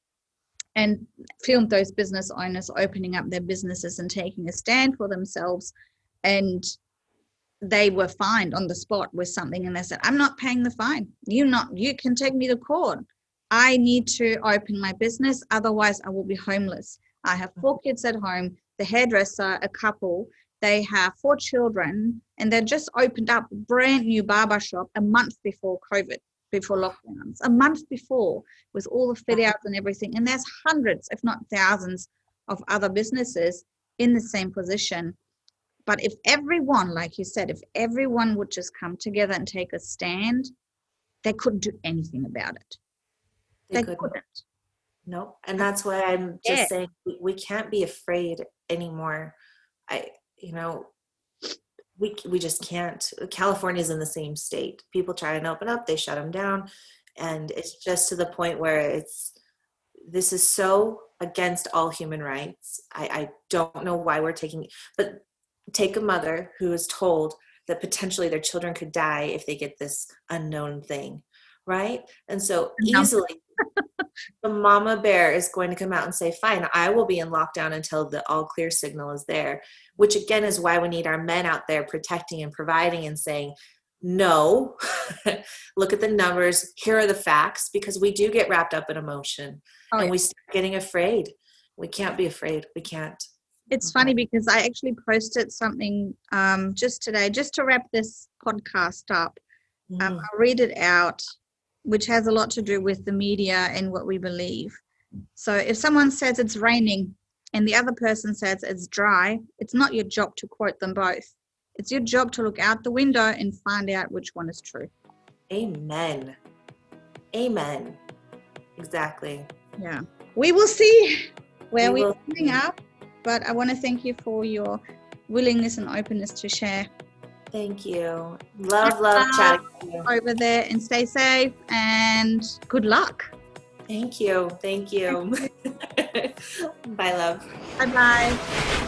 And filmed those business owners opening up their businesses and taking a stand for themselves. And they were fined on the spot with something. And they said, I'm not paying the fine. You can take me to court. I need to open my business. Otherwise, I will be homeless. I have 4 kids at home. The hairdresser, a couple, they have 4 children. And they just opened up a brand new barber shop a month before COVID. Before lockdowns, a month before, with all the fit outs and everything. And there's hundreds, if not thousands, of other businesses in the same position. But if everyone, like you said, if everyone would just come together and take a stand, they couldn't do anything about it. They couldn't. No, and that's why I'm just saying we can't be afraid anymore. We just can't. California's in the same state. People try and open up, they shut them down. And it's just to the point where this is so against all human rights. I don't know why but take a mother who is told that potentially their children could die if they get this unknown thing, right? And so easily the mama bear is going to come out and say, fine, I will be in lockdown until the all clear signal is there, which again is why we need our men out there protecting and providing and saying, no, look at the numbers. Here are the facts, because we do get wrapped up in emotion and we start getting afraid. We can't be afraid. We can't. It's funny because I actually posted something just today, just to wrap this podcast up. I'll read it out, which has a lot to do with the media and what we believe. So if someone says it's raining and the other person says it's dry, it's not your job to quote them both. It's your job to look out the window and find out which one is true. Amen. Amen. Exactly. Yeah. We will see where we're ending up, but I want to thank you for your willingness and openness to share. Thank you. Love chatting with you. Over there, and stay safe and good luck. Thank you. Bye, love. Bye-bye.